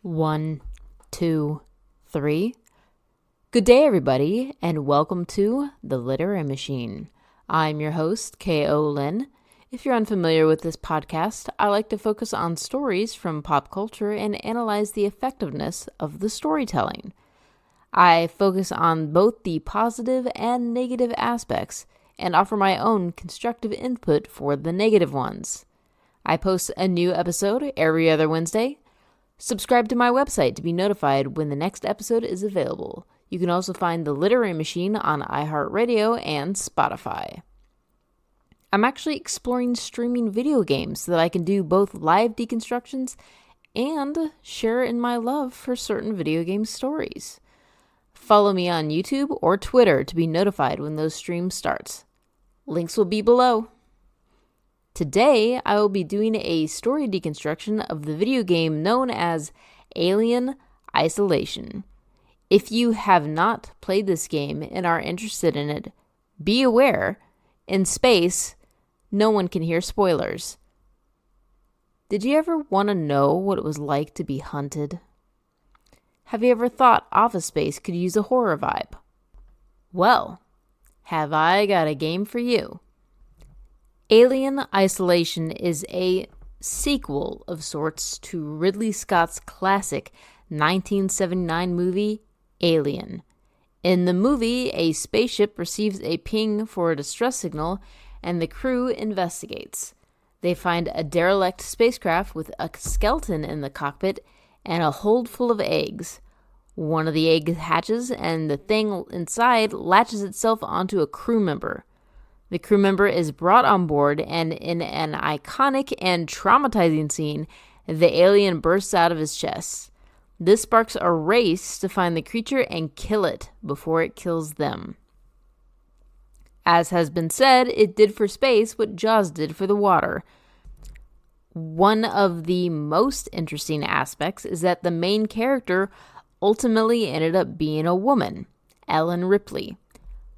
1, 2, 3. Good day, everybody, and welcome to The Literary Machine. I'm your host, K.O. Lynn. If you're unfamiliar with this podcast, I like to focus on stories from pop culture and analyze the effectiveness of the storytelling. I focus on both the positive and negative aspects and offer my own constructive input for the negative ones. I post a new episode every other Wednesday. Subscribe to my website to be notified when the next episode is available. You can also find The Literary Machine on iHeartRadio and Spotify. I'm actually exploring streaming video games so that I can do both live deconstructions and share in my love for certain video game stories. Follow me on YouTube or Twitter to be notified when those streams start. Links will be below. Today, I will be doing a story deconstruction of the video game known as Alien Isolation. If you have not played this game and are interested in it, be aware, in space, no one can hear spoilers. Did you ever want to know what it was like to be hunted? Have you ever thought Office Space could use a horror vibe? Well, have I got a game for you. Alien Isolation is a sequel of sorts to Ridley Scott's classic 1979 movie, Alien. In the movie, a spaceship receives a ping for a distress signal, and the crew investigates. They find a derelict spacecraft with a skeleton in the cockpit and a hold full of eggs. One of the eggs hatches, and the thing inside latches itself onto a crew member. The crew member is brought on board, and in an iconic and traumatizing scene, the alien bursts out of his chest. This sparks a race to find the creature and kill it before it kills them. As has been said, it did for space what Jaws did for the water. One of the most interesting aspects is that the main character ultimately ended up being a woman, Ellen Ripley.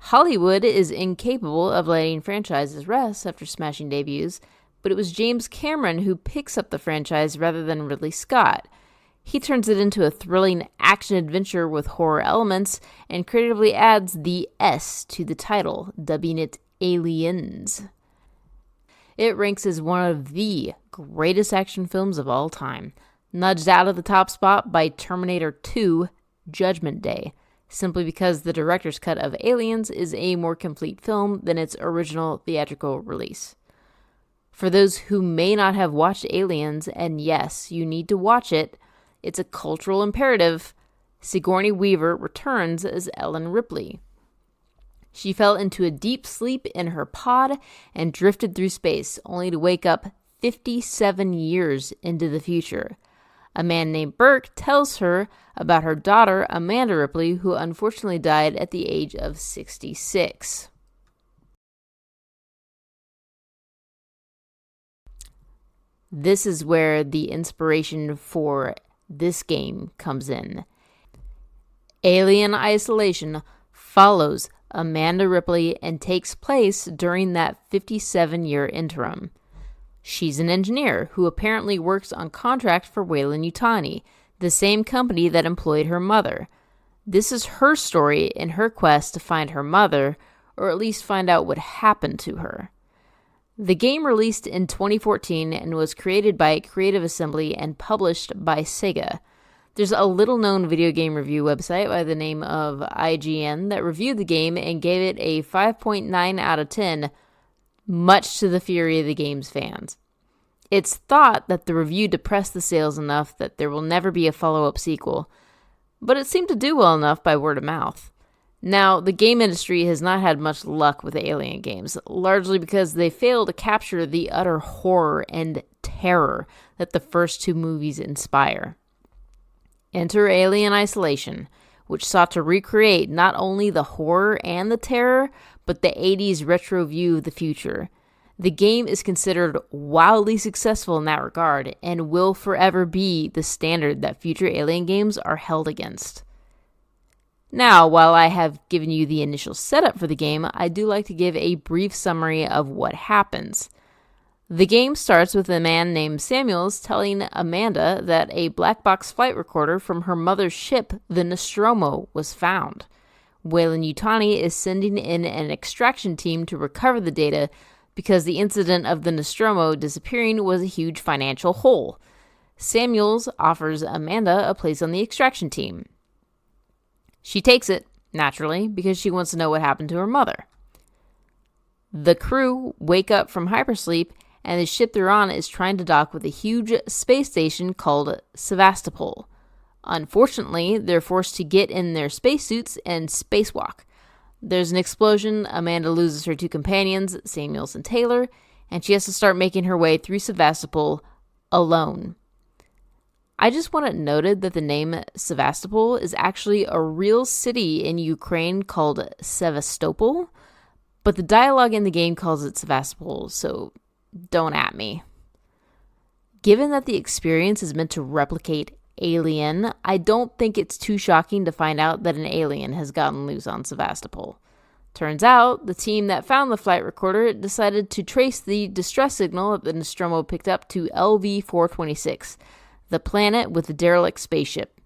Hollywood is incapable of letting franchises rest after smashing debuts, but it was James Cameron who picks up the franchise rather than Ridley Scott. He turns it into a thrilling action-adventure with horror elements and creatively adds the S to the title, dubbing it Aliens. It ranks as one of the greatest action films of all time, nudged out of the top spot by Terminator 2: Judgment Day, simply because the director's cut of Aliens is a more complete film than its original theatrical release. For those who may not have watched Aliens, and yes, you need to watch it, it's a cultural imperative, Sigourney Weaver returns as Ellen Ripley. She fell into a deep sleep in her pod and drifted through space, only to wake up 57 years into the future. A man named Burke tells her about her daughter, Amanda Ripley, who unfortunately died at the age of 66. This is where the inspiration for this game comes in. Alien Isolation follows Amanda Ripley and takes place during that 57-year interim. She's an engineer who apparently works on contract for Weyland-Yutani, the same company that employed her mother. This is her story in her quest to find her mother, or at least find out what happened to her. The game released in 2014 and was created by Creative Assembly and published by Sega. There's a little-known video game review website by the name of IGN that reviewed the game and gave it a 5.9 out of 10, much to the fury of the game's fans. It's thought that the review depressed the sales enough that there will never be a follow-up sequel, but it seemed to do well enough by word of mouth. Now, the game industry has not had much luck with Alien games, largely because they fail to capture the utter horror and terror that the first two movies inspire. Enter Alien Isolation, which sought to recreate not only the horror and the terror, but the 80s retro view of the future. The game is considered wildly successful in that regard, and will forever be the standard that future Alien games are held against. Now, while I have given you the initial setup for the game, I do like to give a brief summary of what happens. The game starts with a man named Samuels telling Amanda that a black box flight recorder from her mother's ship, the Nostromo, was found. Weyland-Yutani is sending in an extraction team to recover the data because the incident of the Nostromo disappearing was a huge financial hole. Samuels offers Amanda a place on the extraction team. She takes it, naturally, because she wants to know what happened to her mother. The crew wake up from hypersleep, and the ship they're on is trying to dock with a huge space station called Sevastopol. Unfortunately, they're forced to get in their spacesuits and spacewalk. There's an explosion, Amanda loses her two companions, Samuels and Taylor, and she has to start making her way through Sevastopol alone. I just want it noted that the name Sevastopol is actually a real city in Ukraine called Sevastopol, but the dialogue in the game calls it Sevastopol, so don't at me. Given that the experience is meant to replicate Alien, I don't think it's too shocking to find out that an alien has gotten loose on Sevastopol. Turns out, the team that found the flight recorder decided to trace the distress signal that the Nostromo picked up to LV-426, the planet with the derelict spaceship.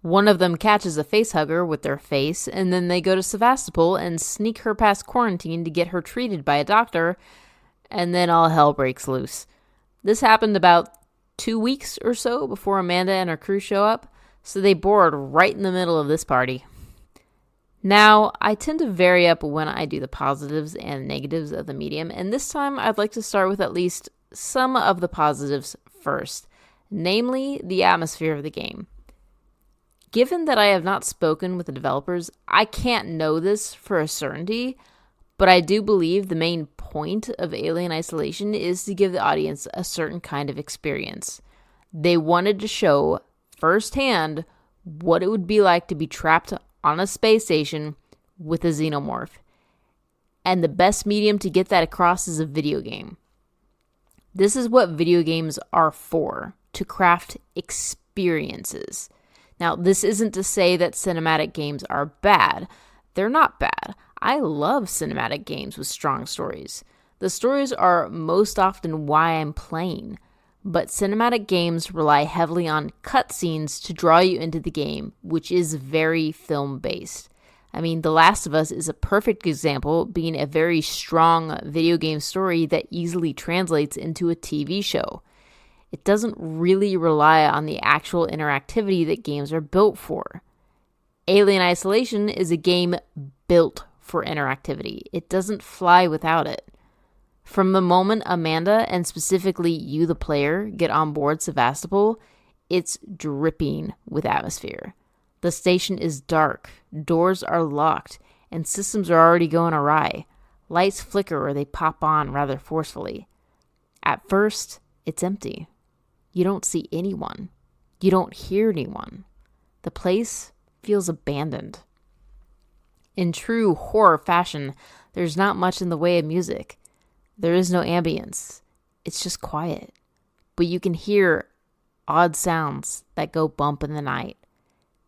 One of them catches a facehugger with their face, and then they go to Sevastopol and sneak her past quarantine to get her treated by a doctor, and then all hell breaks loose. This happened about 2 weeks or so before Amanda and her crew show up, so they board right in the middle of this party. Now, I tend to vary up when I do the positives and negatives of the medium, and this time I'd like to start with at least some of the positives first, namely the atmosphere of the game. Given that I have not spoken with the developers, I can't know this for a certainty, but I do believe the main point of Alien Isolation is to give the audience a certain kind of experience. They wanted to show firsthand what it would be like to be trapped on a space station with a xenomorph. And the best medium to get that across is a video game. This is what video games are for, to craft experiences. Now, this isn't to say that cinematic games are bad. They're not bad. I love cinematic games with strong stories. The stories are most often why I'm playing, but cinematic games rely heavily on cutscenes to draw you into the game, which is very film-based. I mean, The Last of Us is a perfect example, being a very strong video game story that easily translates into a TV show. It doesn't really rely on the actual interactivity that games are built for. Alien Isolation is a game built for interactivity. It doesn't fly without it. From the moment Amanda, and specifically you the player, get on board Sevastopol, it's dripping with atmosphere. The station is dark, doors are locked, and systems are already going awry. Lights flicker or they pop on rather forcefully. At first, it's empty. You don't see anyone. You don't hear anyone. The place feels abandoned. In true horror fashion, there's not much in the way of music. There is no ambience. It's just quiet. But you can hear odd sounds that go bump in the night.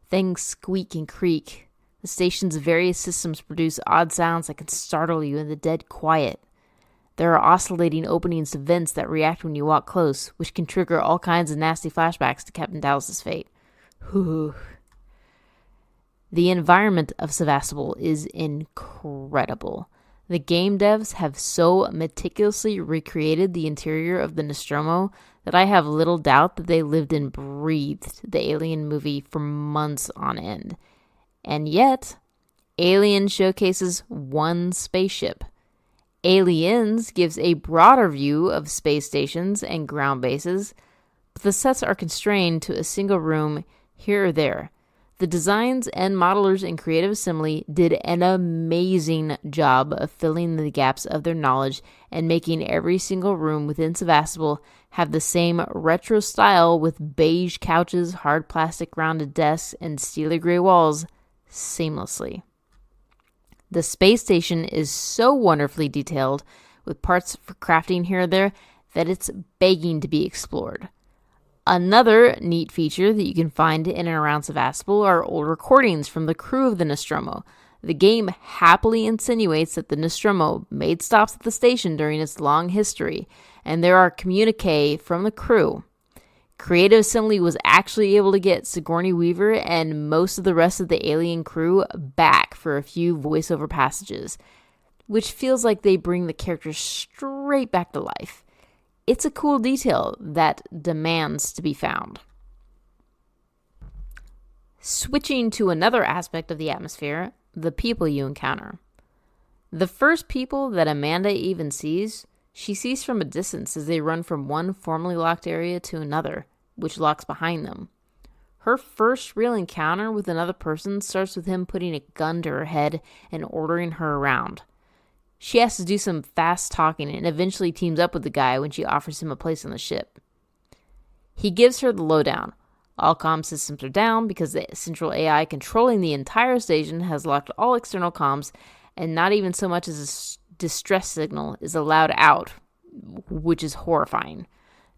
Things squeak and creak. The station's various systems produce odd sounds that can startle you in the dead quiet. There are oscillating openings to vents that react when you walk close, which can trigger all kinds of nasty flashbacks to Captain Dallas's fate. Whew. The environment of Sevastopol is incredible. The game devs have so meticulously recreated the interior of the Nostromo that I have little doubt that they lived and breathed the Alien movie for months on end. And yet, Alien showcases one spaceship. Aliens gives a broader view of space stations and ground bases, but the sets are constrained to a single room here or there. The designs and modelers in Creative Assembly did an amazing job of filling the gaps of their knowledge and making every single room within Sevastopol have the same retro style with beige couches, hard plastic rounded desks, and steely gray walls seamlessly. The space station is so wonderfully detailed, with parts for crafting here or there, that it's begging to be explored. Another neat feature that you can find in and around Sevastopol are old recordings from the crew of the Nostromo. The game happily insinuates that the Nostromo made stops at the station during its long history, and there are communique from the crew. Creative Assembly was actually able to get Sigourney Weaver and most of the rest of the alien crew back for a few voiceover passages, which feels like they bring the characters straight back to life. It's a cool detail that demands to be found. Switching to another aspect of the atmosphere, the people you encounter. The first people that Amanda even sees, she sees from a distance as they run from one formerly locked area to another, which locks behind them. Her first real encounter with another person starts with him putting a gun to her head and ordering her around. She has to do some fast talking and eventually teams up with the guy when she offers him a place on the ship. He gives her the lowdown. All comm systems are down because the central AI controlling the entire station has locked all external comms, and not even so much as a distress signal is allowed out, which is horrifying.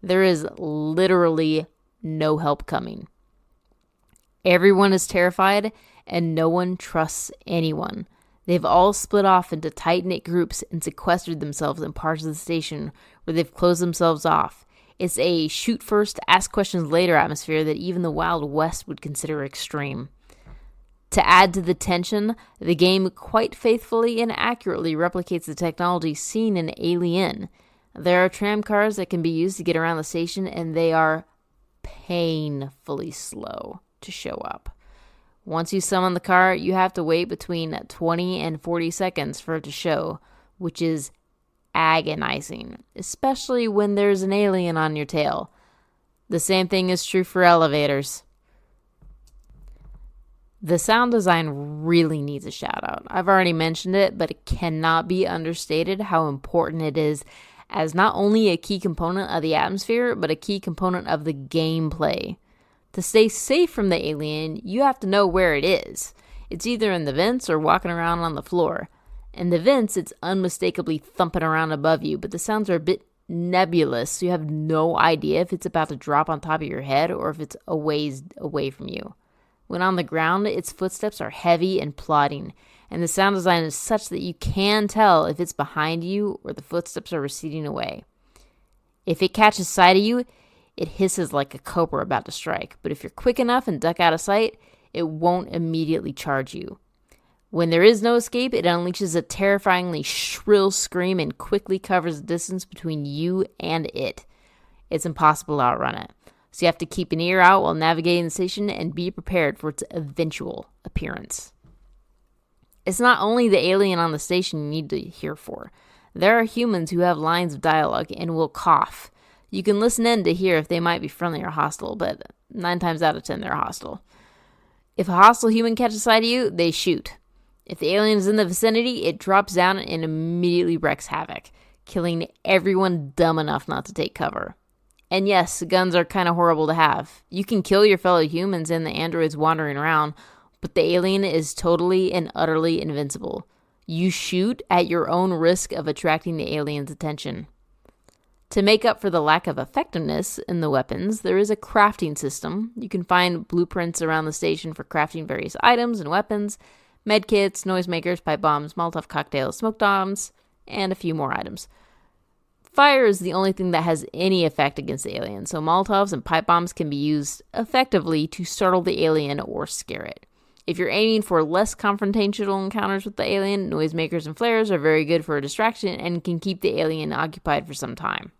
There is literally no help coming. Everyone is terrified, and no one trusts anyone. They've all split off into tight-knit groups and sequestered themselves in parts of the station where they've closed themselves off. It's a shoot first, ask questions later atmosphere that even the Wild West would consider extreme. To add to the tension, the game quite faithfully and accurately replicates the technology seen in Alien. There are tram cars that can be used to get around the station, and they are painfully slow to show up. Once you summon the car, you have to wait between 20 and 40 seconds for it to show, which is agonizing, especially when there's an alien on your tail. The same thing is true for elevators. The sound design really needs a shout out. I've already mentioned it, but it cannot be understated how important it is as not only a key component of the atmosphere, but a key component of the gameplay. To stay safe from the alien, you have to know where it is. It's either in the vents or walking around on the floor. In the vents, it's unmistakably thumping around above you, but the sounds are a bit nebulous, so you have no idea if it's about to drop on top of your head or if it's a ways away from you. When on the ground, its footsteps are heavy and plodding, and the sound design is such that you can tell if it's behind you or the footsteps are receding away. If it catches sight of you, it hisses like a cobra about to strike, but if you're quick enough and duck out of sight, it won't immediately charge you. When there is no escape, it unleashes a terrifyingly shrill scream and quickly covers the distance between you and it. It's impossible to outrun it, so you have to keep an ear out while navigating the station and be prepared for its eventual appearance. It's not only the alien on the station you need to hear for. There are humans who have lines of dialogue and will cough. You can listen in to hear if they might be friendly or hostile, but 9 times out of 10 they're hostile. If a hostile human catches sight of you, they shoot. If the alien is in the vicinity, it drops down and immediately wreaks havoc, killing everyone dumb enough not to take cover. And yes, guns are kind of horrible to have. You can kill your fellow humans and the androids wandering around, but the alien is totally and utterly invincible. You shoot at your own risk of attracting the alien's attention. To make up for the lack of effectiveness in the weapons, there is a crafting system. You can find blueprints around the station for crafting various items and weapons, medkits, noisemakers, pipe bombs, Molotov cocktails, smoke bombs, and a few more items. Fire is the only thing that has any effect against the alien, so Molotovs and pipe bombs can be used effectively to startle the alien or scare it. If you're aiming for less confrontational encounters with the alien, noisemakers and flares are very good for a distraction and can keep the alien occupied for some time.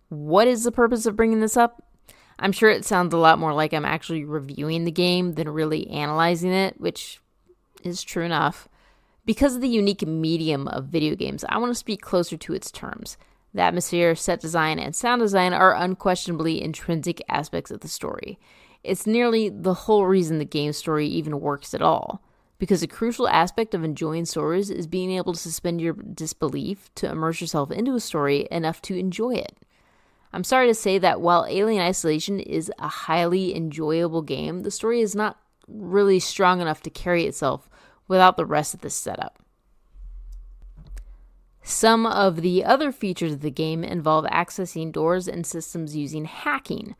What is the purpose of bringing this up? I'm sure it sounds a lot more like I'm actually reviewing the game than really analyzing it, which is true enough. Because of the unique medium of video games, I want to speak closer to its terms. The atmosphere, set design, and sound design are unquestionably intrinsic aspects of the story. It's nearly the whole reason the game story even works at all. Because a crucial aspect of enjoying stories is being able to suspend your disbelief to immerse yourself into a story enough to enjoy it. I'm sorry to say that while Alien Isolation is a highly enjoyable game, the story is not really strong enough to carry itself without the rest of the setup. Some of the other features of the game involve accessing doors and systems using hacking.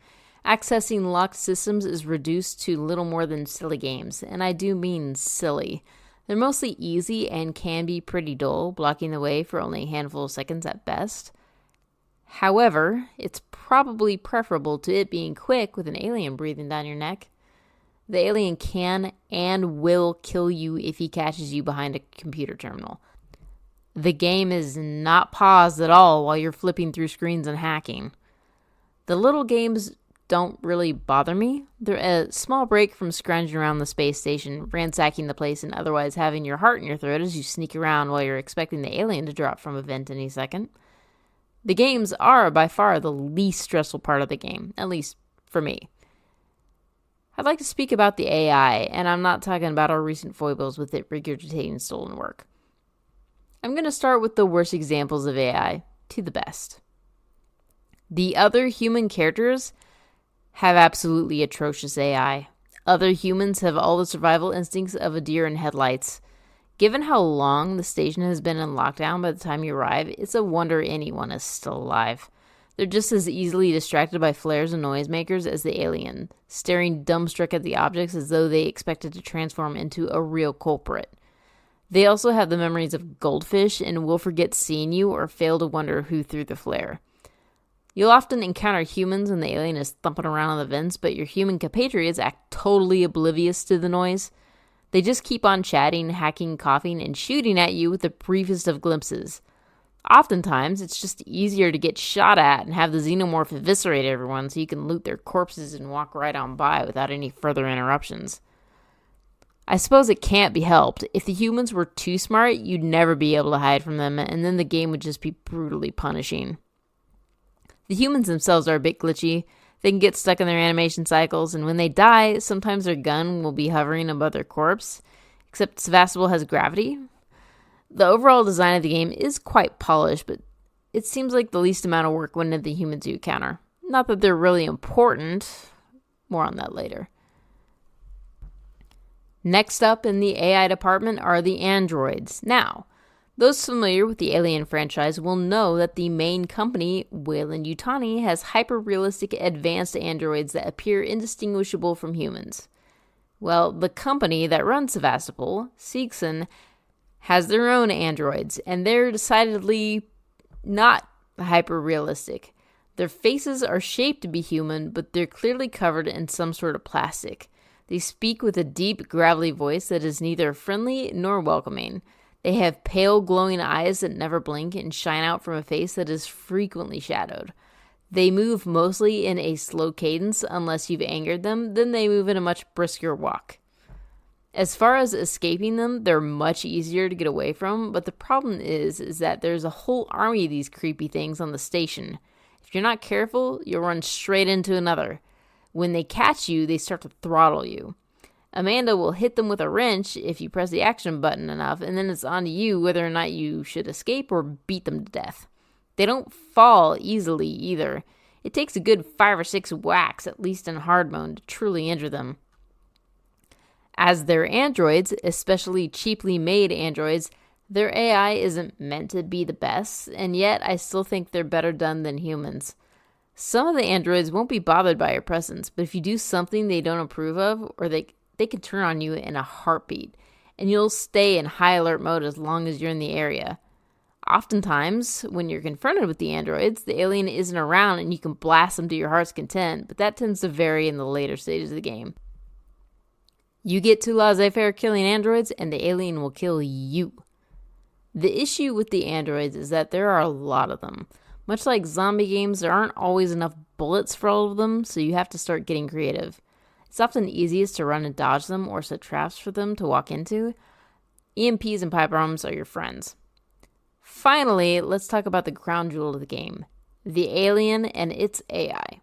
Accessing locked systems is reduced to little more than silly games, and I do mean silly. They're mostly easy and can be pretty dull, blocking the way for only a handful of seconds at best. However, it's probably preferable to it being quick with an alien breathing down your neck. The alien can and will kill you if he catches you behind a computer terminal. The game is not paused at all while you're flipping through screens and hacking. The little games don't really bother me. They're a small break from scrounging around the space station, ransacking the place, and otherwise having your heart in your throat as you sneak around while you're expecting the alien to drop from a vent any second. The games are by far the least stressful part of the game, at least for me. I'd like to speak about the AI, and I'm not talking about our recent foibles with it regurgitating stolen work. I'm going to start with the worst examples of AI to the best. The other human characters have absolutely atrocious AI. Other humans have all the survival instincts of a deer in headlights. Given how long the station has been in lockdown by the time you arrive, it's a wonder anyone is still alive. They're just as easily distracted by flares and noisemakers as the alien, staring dumbstruck at the objects as though they expected to transform into a real culprit. They also have the memories of goldfish and will forget seeing you or fail to wonder who threw the flare. You'll often encounter humans when the alien is thumping around on the vents, but your human compatriots act totally oblivious to the noise. They just keep on chatting, hacking, coughing, and shooting at you with the briefest of glimpses. Oftentimes, it's just easier to get shot at and have the xenomorph eviscerate everyone so you can loot their corpses and walk right on by without any further interruptions. I suppose it can't be helped. If the humans were too smart, you'd never be able to hide from them, and then the game would just be brutally punishing. The humans themselves are a bit glitchy. They can get stuck in their animation cycles, and when they die, sometimes their gun will be hovering above their corpse, except Sevastopol has gravity. The overall design of the game is quite polished, but it seems like the least amount of work went into the humans you encounter. Not that they're really important. More on that later. Next up in the AI department are the androids. Now, those familiar with the Alien franchise will know that the main company, Weyland-Yutani, has hyper-realistic advanced androids that appear indistinguishable from humans. Well, the company that runs Sevastopol, Seegson, has their own androids, and they're decidedly not hyper-realistic. Their faces are shaped to be human, but they're clearly covered in some sort of plastic. They speak with a deep, gravelly voice that is neither friendly nor welcoming. They have pale, glowing eyes that never blink and shine out from a face that is frequently shadowed. They move mostly in a slow cadence unless you've angered them, then they move in a much brisker walk. As far as escaping them, they're much easier to get away from, but the problem is that there's a whole army of these creepy things on the station. If you're not careful, you'll run straight into another. When they catch you, they start to throttle you. Amanda will hit them with a wrench if you press the action button enough, and then it's on to you whether or not you should escape or beat them to death. They don't fall easily either. It takes a good 5 or 6 whacks, at least in hard mode, to truly injure them. As they're androids, especially cheaply made androids, their AI isn't meant to be the best, and yet I still think they're better done than humans. Some of the androids won't be bothered by your presence, but if you do something they don't approve of, or they can turn on you in a heartbeat, and you'll stay in high alert mode as long as you're in the area. Oftentimes, when you're confronted with the androids, the alien isn't around and you can blast them to your heart's content, but that tends to vary in the later stages of the game. You get too laissez-faire killing androids, and the alien will kill you. The issue with the androids is that there are a lot of them. Much like zombie games, there aren't always enough bullets for all of them, so you have to start getting creative. It's often easiest to run and dodge them or set traps for them to walk into. EMPs and pipe bombs are your friends. Finally, let's talk about the crown jewel of the game, the alien and its AI.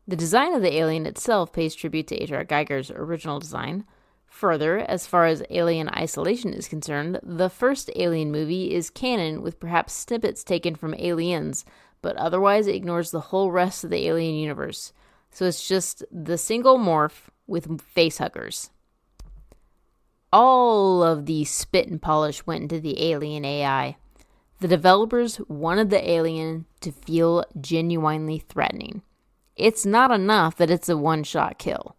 The design of the alien itself pays tribute to H.R. Giger's original design. Further, as far as alien isolation is concerned, the first Alien movie is canon with perhaps snippets taken from Aliens, but otherwise it ignores the whole rest of the Alien universe. So it's just the single morph with facehuggers. All of the spit and polish went into the Alien AI. The developers wanted the alien to feel genuinely threatening. It's not enough that it's a one-shot kill.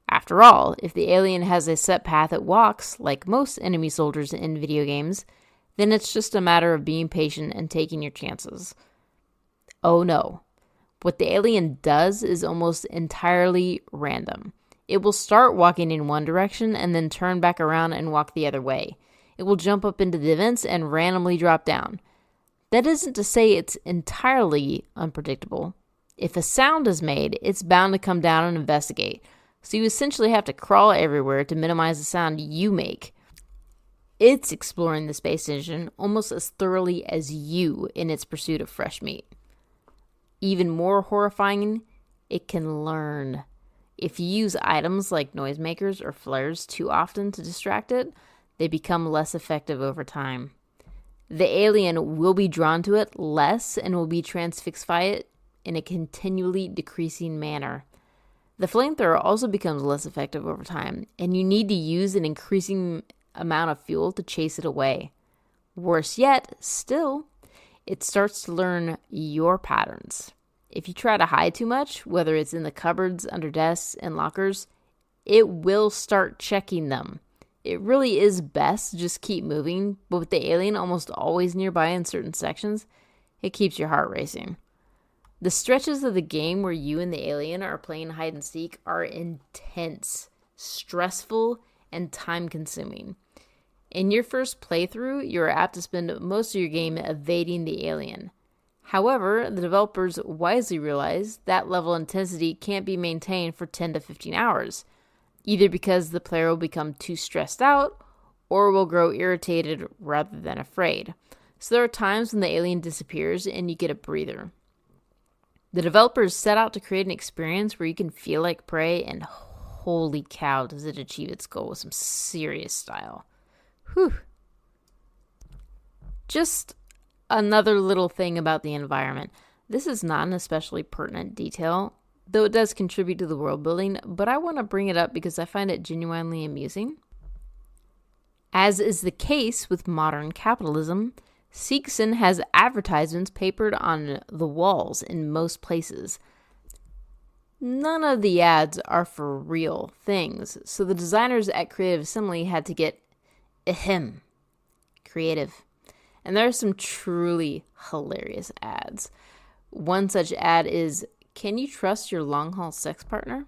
After all, if the alien has a set path it walks, like most enemy soldiers in video games, then it's just a matter of being patient and taking your chances. Oh no. What the alien does is almost entirely random. It will start walking in one direction and then turn back around and walk the other way. It will jump up into the vents and randomly drop down. That isn't to say it's entirely unpredictable. If a sound is made, it's bound to come down and investigate. So you essentially have to crawl everywhere to minimize the sound you make. It's exploring the space station almost as thoroughly as you in its pursuit of fresh meat. Even more horrifying, it can learn. If you use items like noisemakers or flares too often to distract it, they become less effective over time. The alien will be drawn to it less and will be transfixed it in a continually decreasing manner. The flamethrower also becomes less effective over time, and you need to use an increasing amount of fuel to chase it away. Worse yet, still, it starts to learn your patterns. If you try to hide too much, whether it's in the cupboards, under desks, and lockers, it will start checking them. It really is best to just keep moving, but with the alien almost always nearby in certain sections, it keeps your heart racing. The stretches of the game where you and the alien are playing hide and seek are intense, stressful, and time-consuming. In your first playthrough, you are apt to spend most of your game evading the alien. However, the developers wisely realize that level of intensity can't be maintained for 10 to 15 hours, either because the player will become too stressed out or will grow irritated rather than afraid. So there are times when the alien disappears and you get a breather. The developers set out to create an experience where you can feel like prey, and holy cow, does it achieve its goal with some serious style. Whew. Just another little thing about the environment. This is not an especially pertinent detail, though it does contribute to the world building, but I want to bring it up because I find it genuinely amusing. As is the case with modern capitalism, Seegson has advertisements papered on the walls in most places. None of the ads are for real things, so the designers at Creative Assembly had to get creative. And there are some truly hilarious ads. One such ad is, "Can you trust your long-haul sex partner?"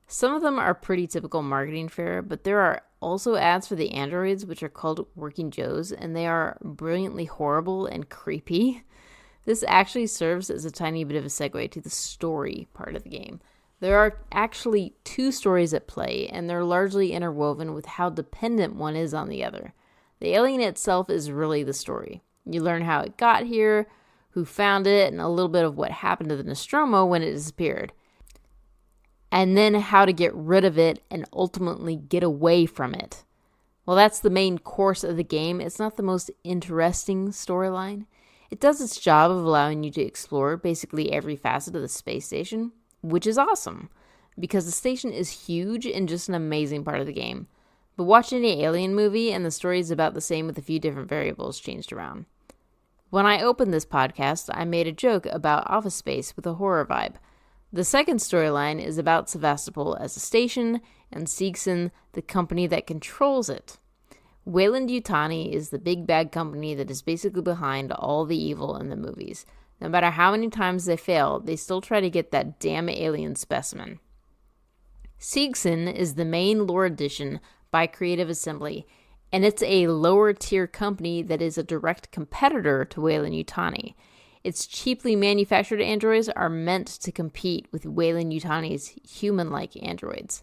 Some of them are pretty typical marketing fare, but there are also ads for the androids, which are called Working Joes, and they are brilliantly horrible and creepy. This actually serves as a tiny bit of a segue to the story part of the game. There are actually two stories at play, and they're largely interwoven with how dependent one is on the other. The alien itself is really the story. You learn how it got here, who found it, and a little bit of what happened to the Nostromo when it disappeared. And then how to get rid of it and ultimately get away from it. Well, that's the main course of the game. It's not the most interesting storyline. It does its job of allowing you to explore basically every facet of the space station, which is awesome, because the station is huge and just an amazing part of the game. But watch any alien movie and the story is about the same with a few different variables changed around. When I opened this podcast, I made a joke about Office Space with a horror vibe. The second storyline is about Sevastopol as a station and Seegson, the company that controls it. Weyland-Yutani is the big bad company that is basically behind all the evil in the movies. No matter how many times they fail, they still try to get that damn alien specimen. Seegson is the main lore edition by Creative Assembly, and it's a lower tier company that is a direct competitor to Weyland-Yutani. Its cheaply manufactured androids are meant to compete with Weyland-Yutani's human-like androids.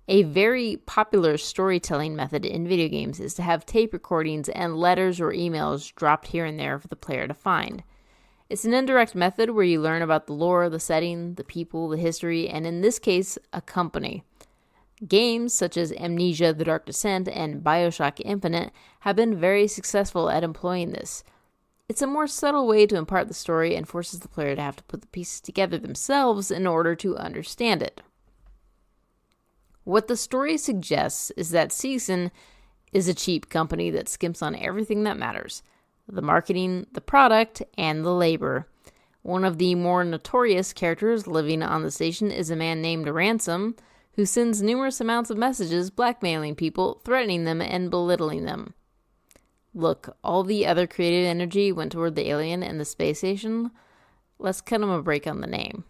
A very popular storytelling method in video games is to have tape recordings and letters or emails dropped here and there for the player to find. It's an indirect method where you learn about the lore, the setting, the people, the history, and in this case, a company. Games such as Amnesia: The Dark Descent and BioShock Infinite have been very successful at employing this. It's a more subtle way to impart the story and forces the player to have to put the pieces together themselves in order to understand it. What the story suggests is that Seegson is a cheap company that skimps on everything that matters: the marketing, the product, and the labor. One of the more notorious characters living on the station is a man named Ransom, who sends numerous amounts of messages blackmailing people, threatening them, and belittling them. Look, all the other creative energy went toward the alien and the space station. Let's cut him a break on the name.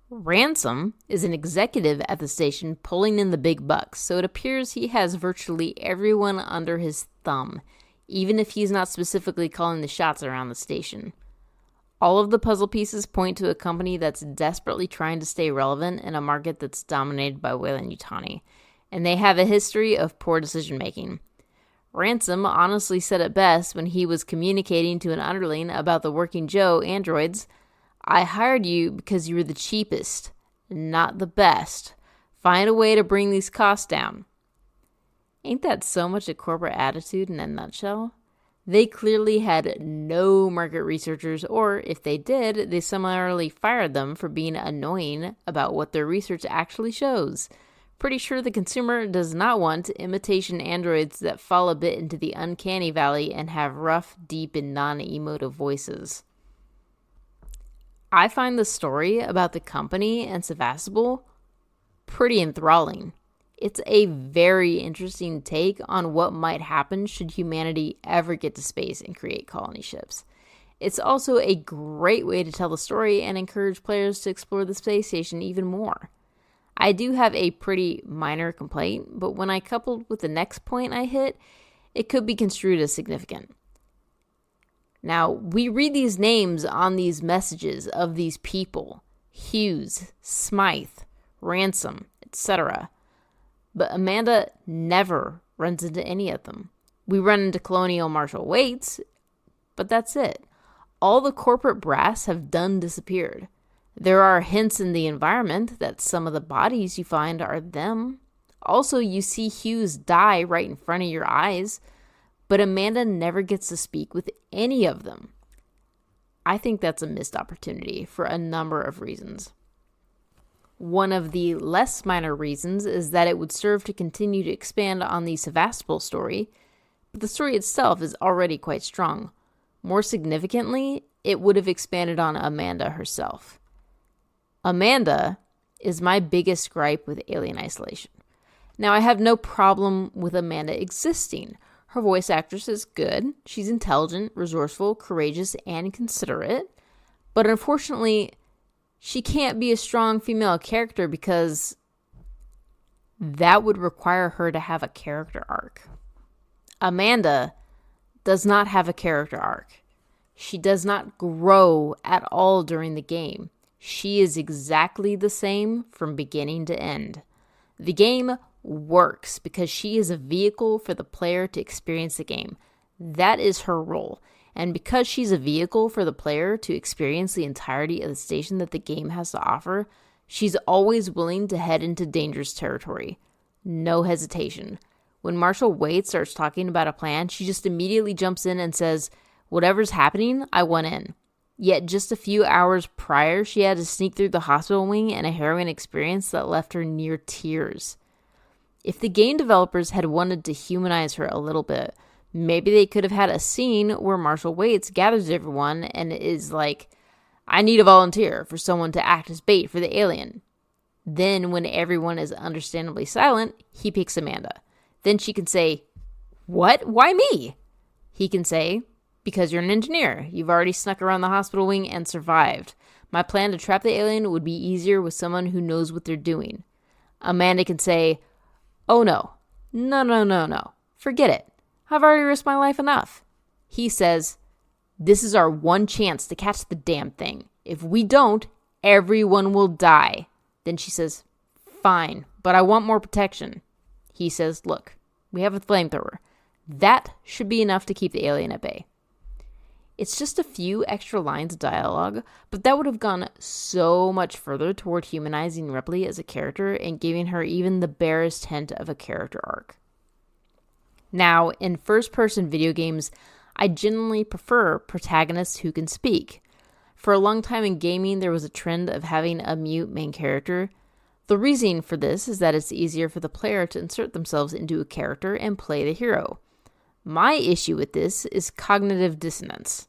Ransom is an executive at the station pulling in the big bucks, so it appears he has virtually everyone under his thumb, even if he's not specifically calling the shots around the station. All of the puzzle pieces point to a company that's desperately trying to stay relevant in a market that's dominated by Weyland-Yutani, and they have a history of poor decision-making. Ransom honestly said it best when he was communicating to an underling about the Working Joe androids. I hired you because you were the cheapest, not the best. Find a way to bring these costs down. Ain't that so much a corporate attitude in a nutshell? They clearly had no market researchers, or if they did, they summarily fired them for being annoying about what their research actually shows. Pretty sure the consumer does not want imitation androids that fall a bit into the uncanny valley and have rough, deep, and non-emotive voices. I find the story about the company and Sevastopol pretty enthralling. It's a very interesting take on what might happen should humanity ever get to space and create colony ships. It's also a great way to tell the story and encourage players to explore the space station even more. I do have a pretty minor complaint, but when I coupled with the next point I hit, it could be construed as significant. Now, we read these names on these messages of these people: Hughes, Smythe, Ransom, etc. But Amanda never runs into any of them. We run into Colonial Marshal Waits, but that's it. All the corporate brass have done disappeared. There are hints in the environment that some of the bodies you find are them. Also, you see Hughes die right in front of your eyes, but Amanda never gets to speak with any of them. I think that's a missed opportunity for a number of reasons. One of the less minor reasons is that it would serve to continue to expand on the Sevastopol story, but the story itself is already quite strong. More significantly, it would have expanded on Amanda herself. Amanda is my biggest gripe with Alien Isolation. Now, I have no problem with Amanda existing. Her voice actress is good. She's intelligent, resourceful, courageous, and considerate. But unfortunately, she can't be a strong female character because that would require her to have a character arc. Amanda does not have a character arc. She does not grow at all during the game. She is exactly the same from beginning to end. The game works because she is a vehicle for the player to experience the game. That is her role. And because she's a vehicle for the player to experience the entirety of the station that the game has to offer, she's always willing to head into dangerous territory. No hesitation. When Marshal Waite starts talking about a plan, she just immediately jumps in and says, "Whatever's happening, I want in." Yet just a few hours prior, she had to sneak through the hospital wing and a harrowing experience that left her near tears. If the game developers had wanted to humanize her a little bit, maybe they could have had a scene where Marshal Waits gathers everyone and is like, "I need a volunteer for someone to act as bait for the alien." Then, when everyone is understandably silent, he picks Amanda. Then she can say, "What? Why me?" He can say, "Because you're an engineer. You've already snuck around the hospital wing and survived. My plan to trap the alien would be easier with someone who knows what they're doing." Amanda can say, "Oh no. No. Forget it. I've already risked my life enough." He says, "This is our one chance to catch the damn thing. If we don't, everyone will die." Then she says, "Fine, but I want more protection." He says, "Look, we have a flamethrower. That should be enough to keep the alien at bay." It's just a few extra lines of dialogue, but that would have gone so much further toward humanizing Ripley as a character and giving her even the barest hint of a character arc. Now, in first-person video games, I generally prefer protagonists who can speak. For a long time in gaming, there was a trend of having a mute main character. The reason for this is that it's easier for the player to insert themselves into a character and play the hero. My issue with this is cognitive dissonance.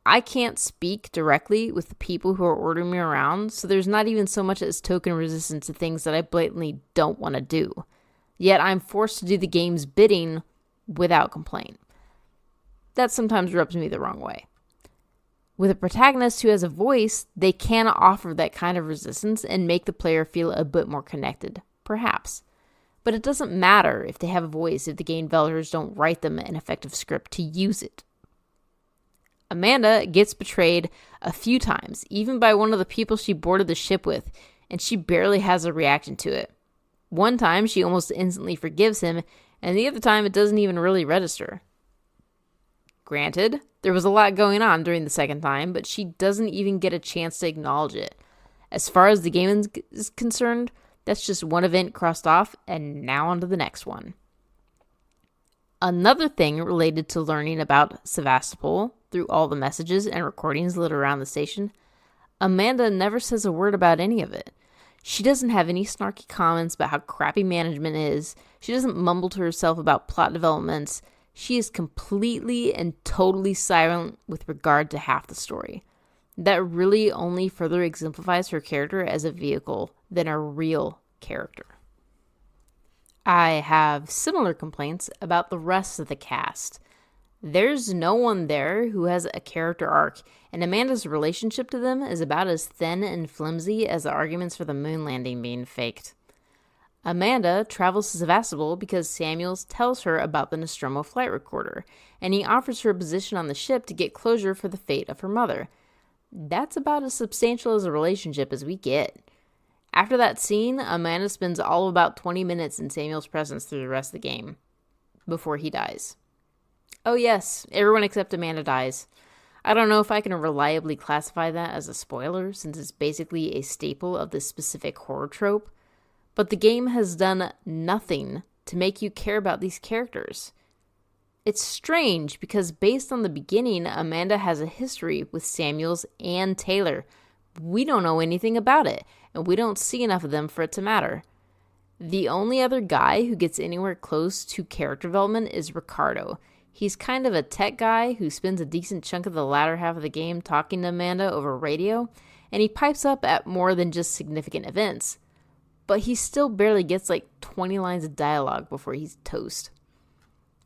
I can't speak directly with the people who are ordering me around, so there's not even so much as token resistance to things that I blatantly don't want to do. Yet I'm forced to do the game's bidding without complaint. That sometimes rubs me the wrong way. With a protagonist who has a voice, they can offer that kind of resistance and make the player feel a bit more connected, perhaps. But it doesn't matter if they have a voice if the game developers don't write them an effective script to use it. Amanda gets betrayed a few times, even by one of the people she boarded the ship with, and she barely has a reaction to it. One time, she almost instantly forgives him, and the other time, it doesn't even really register. Granted, there was a lot going on during the second time, but she doesn't even get a chance to acknowledge it. As far as the game is concerned, that's just one event crossed off, and now on to the next one. Another thing related to learning about Sevastopol through all the messages and recordings lit around the station, Amanda never says a word about any of it. She doesn't have any snarky comments about how crappy management is. She doesn't mumble to herself about plot developments. She is completely and totally silent with regard to half the story. That really only further exemplifies her character as a vehicle than a real character. I have similar complaints about the rest of the cast. There's no one there who has a character arc, and Amanda's relationship to them is about as thin and flimsy as the arguments for the moon landing being faked. Amanda travels to Sevastopol because Samuels tells her about the Nostromo flight recorder, and he offers her a position on the ship to get closure for the fate of her mother. That's about as substantial as a relationship as we get. After that scene, Amanda spends all of about 20 minutes in Samuel's presence through the rest of the game, before he dies. Oh yes, everyone except Amanda dies. I don't know if I can reliably classify that as a spoiler, since it's basically a staple of this specific horror trope, but the game has done nothing to make you care about these characters. It's strange because based on the beginning, Amanda has a history with Samuels and Taylor. We don't know anything about it, and we don't see enough of them for it to matter. The only other guy who gets anywhere close to character development is Ricardo. He's kind of a tech guy who spends a decent chunk of the latter half of the game talking to Amanda over radio, and he pipes up at more than just significant events. But he still barely gets like 20 lines of dialogue before he's toast.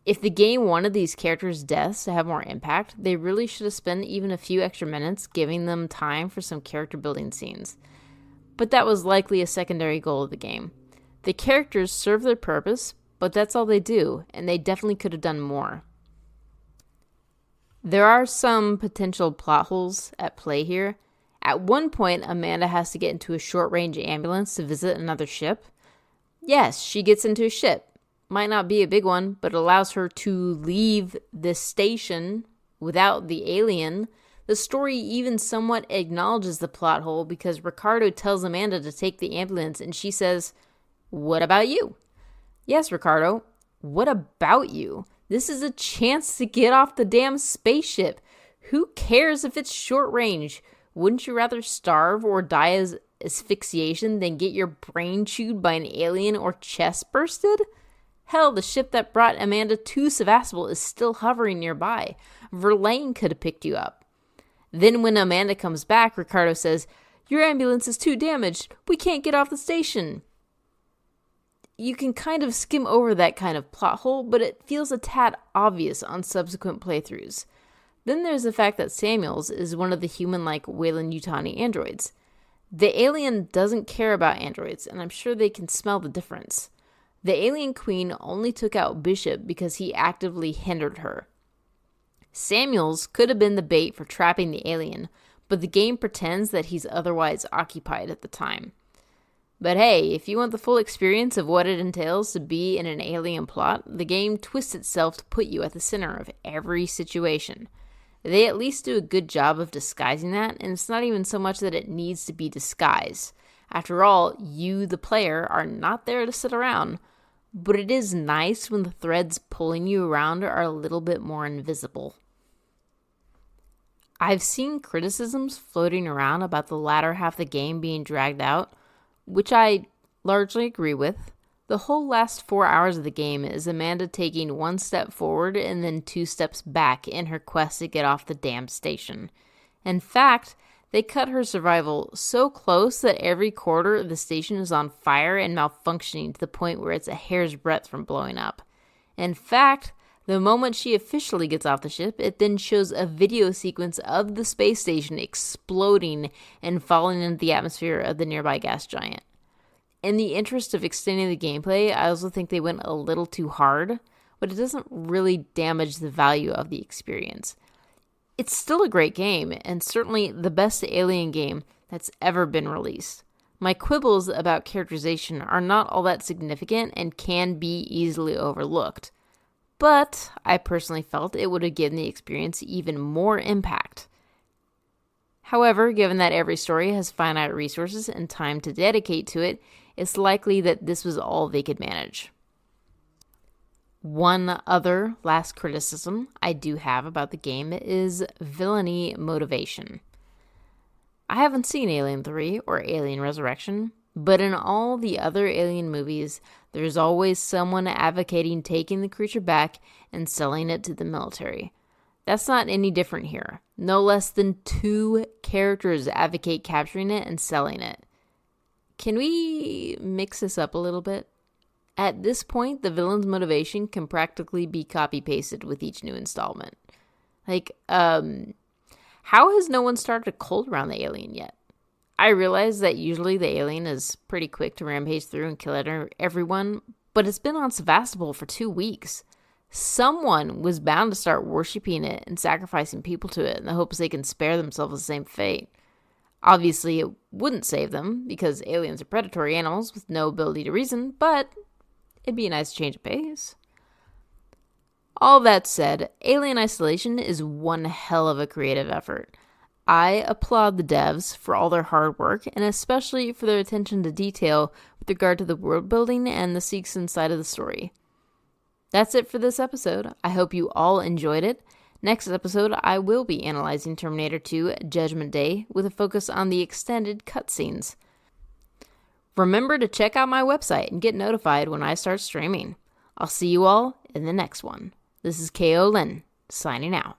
If the game wanted these characters' deaths to have more impact, they really should have spent even a few extra minutes giving them time for some character building scenes. But that was likely a secondary goal of the game. The characters serve their purpose, but that's all they do, and they definitely could have done more. There are some potential plot holes at play here. At one point, Amanda has to get into a short-range ambulance to visit another ship. Yes, she gets into a ship. Might not be a big one, but it allows her to leave this station without the alien. The story even somewhat acknowledges the plot hole because Ricardo tells Amanda to take the ambulance and she says, "What about you?" Yes, Ricardo, what about you? This is a chance to get off the damn spaceship. Who cares if it's short range? Wouldn't you rather starve or die as asphyxiation than get your brain chewed by an alien or chest bursted? Hell, the ship that brought Amanda to Sevastopol is still hovering nearby. Verlaine could have picked you up. Then when Amanda comes back, Ricardo says, "Your ambulance is too damaged. We can't get off the station." You can kind of skim over that kind of plot hole, but it feels a tad obvious on subsequent playthroughs. Then there's the fact that Samuels is one of the human-like Weyland-Yutani androids. The alien doesn't care about androids, and I'm sure they can smell the difference. The alien queen only took out Bishop because he actively hindered her. Samuels could have been the bait for trapping the alien, but the game pretends that he's otherwise occupied at the time. But hey, if you want the full experience of what it entails to be in an alien plot, the game twists itself to put you at the center of every situation. They at least do a good job of disguising that, and it's not even so much that it needs to be disguised. After all, you, the player, are not there to sit around. But it is nice when the threads pulling you around are a little bit more invisible. I've seen criticisms floating around about the latter half of the game being dragged out, which I largely agree with. The whole last 4 hours of the game is Amanda taking one step forward and then 2 steps back in her quest to get off the damn station. In fact, they cut her survival so close that every quarter of the station is on fire and malfunctioning to the point where it's a hair's breadth from blowing up. In fact, The moment she officially gets off the ship, it then shows a video sequence of the space station exploding and falling into the atmosphere of the nearby gas giant. In the interest of extending the gameplay, I also think they went a little too hard, but it doesn't really damage the value of the experience. It's still a great game, and certainly the best Alien game that's ever been released. My quibbles about characterization are not all that significant and can be easily overlooked, but I personally felt it would have given the experience even more impact. However, given that every story has finite resources and time to dedicate to it, it's likely that this was all they could manage. One other last criticism I do have about the game is villainy motivation. I haven't seen Alien 3 or Alien Resurrection, but in all the other Alien movies, there's always someone advocating taking the creature back and selling it to the military. That's not any different here. No less than 2 characters advocate capturing it and selling it. Can we mix this up a little bit? At this point, the villain's motivation can practically be copy-pasted with each new installment. How has no one started a cult around the alien yet? I realize that usually the alien is pretty quick to rampage through and kill everyone, but it's been on Sevastopol for 2 weeks. Someone was bound to start worshipping it and sacrificing people to it in the hopes they can spare themselves the same fate. Obviously, it wouldn't save them, because aliens are predatory animals with no ability to reason, but it'd be a nice change of pace. All that said, Alien Isolation is one hell of a creative effort. I applaud the devs for all their hard work, and especially for their attention to detail with regard to the world building and the seeks inside of the story. That's it for this episode. I hope you all enjoyed it. Next episode, I will be analyzing Terminator 2 Judgment Day with a focus on the extended cutscenes. Remember to check out my website and get notified when I start streaming. I'll see you all in the next one. This is Lynn, signing out.